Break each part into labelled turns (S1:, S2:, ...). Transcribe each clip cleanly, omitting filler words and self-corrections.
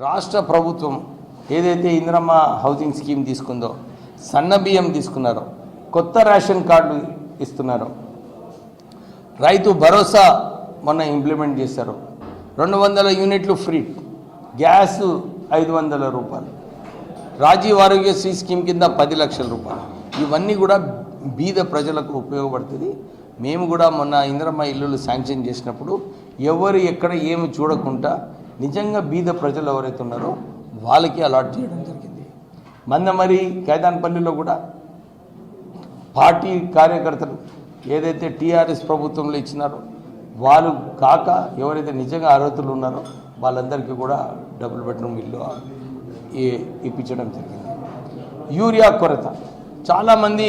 S1: రాష్ట్ర ప్రభుత్వం ఏదైతే ఇందిరమ్మ హౌసింగ్ స్కీమ్ తీసుకుందో, సన్న బియ్యం తీసుకున్నారో, కొత్త రేషన్ కార్డులు ఇస్తున్నారో, రైతు భరోసా మొన్న ఇంప్లిమెంట్ చేశారు, 200 యూనిట్లు ఫ్రీ, గ్యాస్ 500 రూపాయలు, రాజీవ్ ఆరోగ్యశ్రీ స్కీమ్ కింద 10 లక్షల రూపాయలు, ఇవన్నీ కూడా బీద ప్రజలకు ఉపయోగపడుతుంది. మేము కూడా మొన్న ఇందిరమ్మ ఇల్లులు శాంక్షన్ చేసినప్పుడు ఎవరు ఎక్కడ ఏమి చూడకుండా నిజంగా బీద ప్రజలు ఎవరైతే ఉన్నారో వాళ్ళకి అలాట్ చేయడం జరిగింది. మందమరి ఖైదాన్పల్లిలో కూడా పార్టీ కార్యకర్తలు ఏదైతే టీఆర్ఎస్ ప్రభుత్వంలో ఇచ్చినారో వాళ్ళు కాక ఎవరైతే నిజంగా అర్హతలు ఉన్నారో వాళ్ళందరికీ కూడా డబుల్ బెడ్రూమ్ ఇల్లు ఇప్పించడం జరిగింది. యూరియా కొరత చాలామంది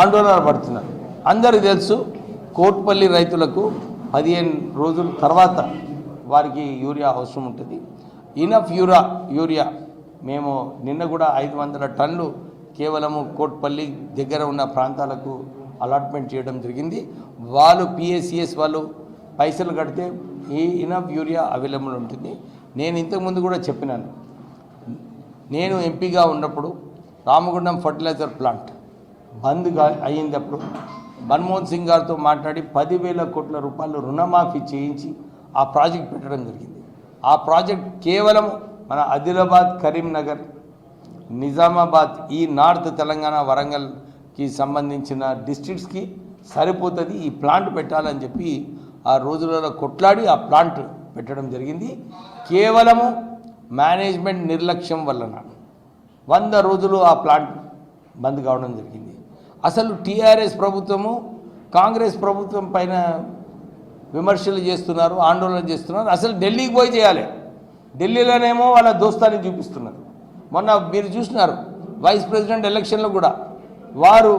S1: ఆందోళన పడుతున్నారు. అందరికీ తెలుసు, కోట్పల్లి రైతులకు 15 రోజుల తర్వాత వారికి యూరియా అవసరం ఉంటుంది. ఇనఫ్ యూరియా మేము నిన్న కూడా 500 టన్నులు కేవలము కోట్పల్లి దగ్గర ఉన్న ప్రాంతాలకు అలాట్మెంట్ చేయడం జరిగింది. వాళ్ళు పిఎస్సిఎస్ వాళ్ళు పైసలు కడితే ఈ ఇనఫ్ యూరియా అవైలబుల్ ఉంటుంది. నేను ఇంతకుముందు కూడా చెప్పినాను, నేను ఎంపీగా ఉన్నప్పుడు రామగుండం ఫర్టిలైజర్ ప్లాంట్ బంద్గా అయ్యిందప్పుడు మన్మోహన్ సింగ్ గారితో మాట్లాడి 10,000 కోట్ల రూపాయలు రుణమాఫీ చేయించి ఆ ప్రాజెక్ట్ పెట్టడం జరిగింది. ఆ ప్రాజెక్ట్ కేవలం మన ఆదిలాబాద్, కరీంనగర్, నిజామాబాద్, ఈ నార్త్ తెలంగాణ, వరంగల్కి సంబంధించిన డిస్ట్రిక్ట్స్కి సరిపోతుంది. ఈ ప్లాంట్ పెట్టాలని చెప్పి ఆ రోజులలో కొట్లాడి ఆ ప్లాంట్ పెట్టడం జరిగింది. కేవలము మేనేజ్మెంట్ నిర్లక్ష్యం వలన 100 రోజులు ఆ ప్లాంట్ బంద్ కావడం జరిగింది. అసలు టీఆర్ఎస్ ప్రభుత్వము కాంగ్రెస్ ప్రభుత్వం పైన విమర్శలు చేస్తున్నారు, ఆందోళన చేస్తున్నారు. అసలు ఢిల్లీకి పోయి చేయాలి. ఢిల్లీలోనేమో వాళ్ళ దోస్తాన్ని చూపిస్తున్నారు. మొన్న మీరు చూసినారు వైస్ ప్రెసిడెంట్ ఎలక్షన్లో కూడా వారు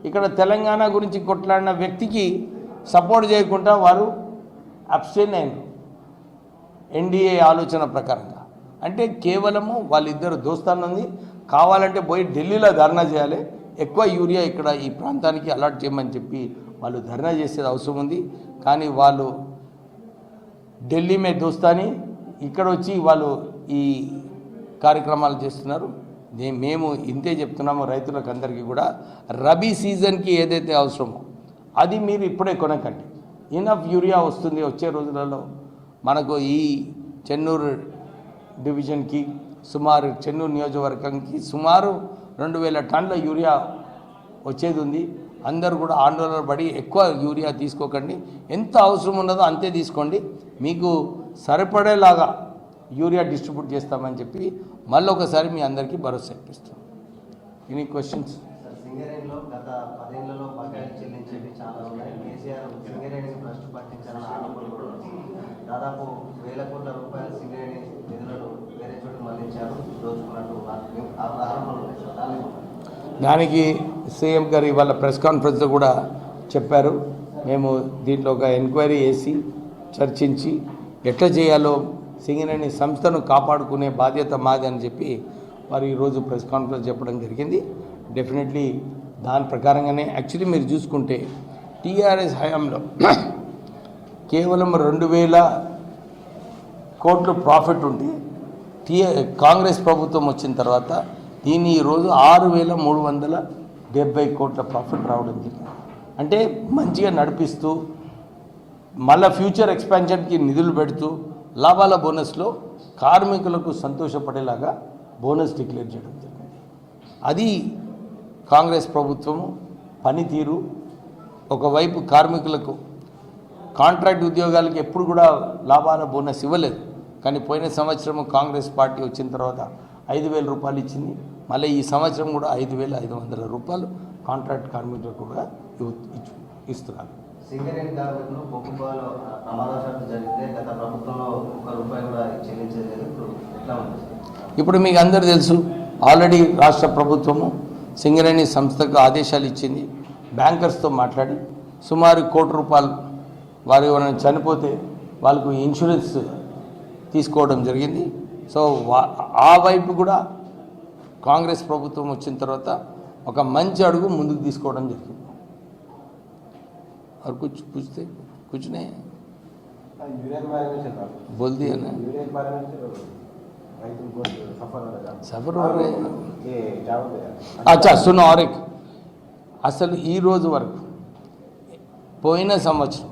S1: ఇక్కడ తెలంగాణ గురించి కొట్లాడిన వ్యక్తికి సపోర్ట్ చేయకుండా వారు అబ్స్టైన్ అయ్యారు ఎన్డీఏ ఆలోచన ప్రకారంగా. అంటే కేవలము వాళ్ళిద్దరు దోస్తాన్ని ఉంది. కావాలంటే పోయి ఢిల్లీలో ధర్నా చేయాలి, ఎక్కువ యూరియా ఇక్కడ ఈ ప్రాంతానికి అలాట్ చేయమని చెప్పి వాళ్ళు ధర్నా చేసేది అవసరం ఉంది. కానీ వాళ్ళు ఢిల్లీ మే దోస్తాని ఇక్కడ వచ్చి వాళ్ళు ఈ కార్యక్రమాలు చేస్తున్నారు. మేము ఇంతే చెప్తున్నాము రైతులకు అందరికీ కూడా, రబీ సీజన్కి ఏదైతే అవసరమో అది మీరు ఇప్పుడే కొనకండి. ఇనఫ్ యూరియా వస్తుంది వచ్చే రోజులలో. మనకు ఈ చెన్నూరు డివిజన్కి సుమారు చెన్నూరు నియోజకవర్గంకి సుమారు 2,000 టన్నుల యూరియా వచ్చేది ఉంది. అందరూ కూడా ఆందోళన పడి ఎక్కువ యూరియా తీసుకోకండి, ఎంత అవసరం ఉన్నదో అంతే తీసుకోండి, మీకు సరిపడేలాగా యూరియా డిస్ట్రిబ్యూట్ చేస్తామని చెప్పి మళ్ళీ ఒకసారి మీ అందరికీ భరోసా ఇప్పిస్తాం. Any questions?
S2: సింగరేణిలో గత 10 ఏళ్లలో బకాయిలు చెల్లించేవి చాలా ఉన్నాయి. కేసీఆర్ సింగరేణిని భ్రష్టు పట్టించాలని ఆరోపణలు కూడా ఉన్నాయి. దాదాపు 1,000 కోట్ల రూపాయల సింగరేణి నిధులను వేరే చోటు మళ్లించారు, దోచుకున్నట్టు ఆరోపణలు ఉన్నాయి.
S1: దానికి సీఎం గారు ఇవాళ ప్రెస్ కాన్ఫరెన్స్లో కూడా చెప్పారు. మేము దీంట్లో ఒక ఎంక్వైరీ చేసి చర్చించి ఎట్లా చేయాలో సింగరేణి సంస్థను కాపాడుకునే బాధ్యత మాది అని చెప్పి వారు ఈరోజు ప్రెస్ కాన్ఫరెన్స్ చెప్పడం జరిగింది. డెఫినెట్లీ దాని ప్రకారంగానే యాక్చువల్లీ మీరు చూసుకుంటే టీఆర్ఎస్ హయాంలో కేవలం 2,000 కోట్లు ప్రాఫిట్ ఉంటే కాంగ్రెస్ ప్రభుత్వం వచ్చిన తర్వాత దీన్ని ఈరోజు 6,370 కోట్ల ప్రాఫిట్ రావడం జరిగింది. అంటే మంచిగా నడిపిస్తూ మళ్ళీ ఫ్యూచర్ ఎక్స్పాన్షన్కి నిధులు పెడుతూ లాభాల బోనస్లో కార్మికులకు సంతోషపడేలాగా బోనస్ డిక్లేర్ చేయడం జరిగింది. అది కాంగ్రెస్ ప్రభుత్వము పనితీరు. ఒకవైపు కార్మికులకు కాంట్రాక్ట్ ఉద్యోగాలకు ఎప్పుడు కూడా లాభాల బోనస్ ఇవ్వలేదు. కానీ పోయిన సంవత్సరం కాంగ్రెస్ పార్టీ వచ్చిన తర్వాత 5,000 రూపాయలు ఇచ్చింది. మళ్ళీ ఈ సంవత్సరం కూడా 5,500 రూపాయలు కాంట్రాక్ట్ కార్మికులకు కూడా ఇస్తున్నారు.
S2: సింగరేణి కార్మికులు బొగ్గుబాలో ప్రమాదవశాత్తు జరిగితే గత ప్రభుత్వంలో ₹1 కూడా చెల్లించలేదు. ఎట్లా ఉంది?
S1: ఇప్పుడు మీకు అందరూ తెలుసు, ఆల్రెడీ రాష్ట్ర ప్రభుత్వము సింగరేణి సంస్థకు ఆదేశాలు ఇచ్చింది. బ్యాంకర్స్తో మాట్లాడి సుమారు ₹1,00,00,000 వారు ఎవరైనా చనిపోతే వాళ్ళకు ఇన్సూరెన్స్ తీసుకోవడం జరిగింది. సో ఆ వైపు కూడా కాంగ్రెస్ ప్రభుత్వం వచ్చిన తర్వాత ఒక మంచి అడుగు ముందుకు తీసుకోవడం జరిగింది. और कुछ पूछते कुछ नहीं बोल दिया ना। सफ़र हो रहे अच्छा सुनो और एक అసలు ఈ రోజు వరకు పోయిన సంవత్సరం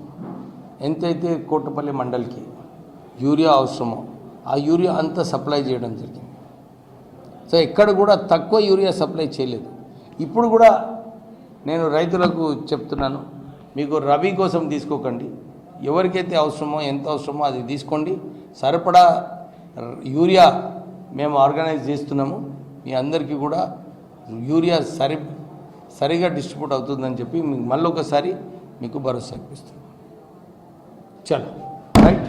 S1: ఎంతైతే కోటపల్లి మండల్కి యూరియా అవసరమో ఆ యూరియా అంతా సప్లై చేయడం జరిగింది. సో ఎక్కడ కూడా తక్కువ యూరియా సప్లై చేయలేదు. ఇప్పుడు కూడా నేను రైతులకు చెప్తున్నాను, మీకు రబీ కోసం తీసుకోకండి, ఎవరికైతే అవసరమో ఎంత అవసరమో అది తీసుకోండి. సరిపడా యూరియా మేము ఆర్గనైజ్ చేస్తున్నాము, మీ అందరికీ కూడా యూరియా సరిగా డిస్ట్రిబ్యూట్ అవుతుందని చెప్పి మీకు మళ్ళీ ఒకసారి మీకు భరోసా ఇప్పిస్తున్నాం. చలో రైట్.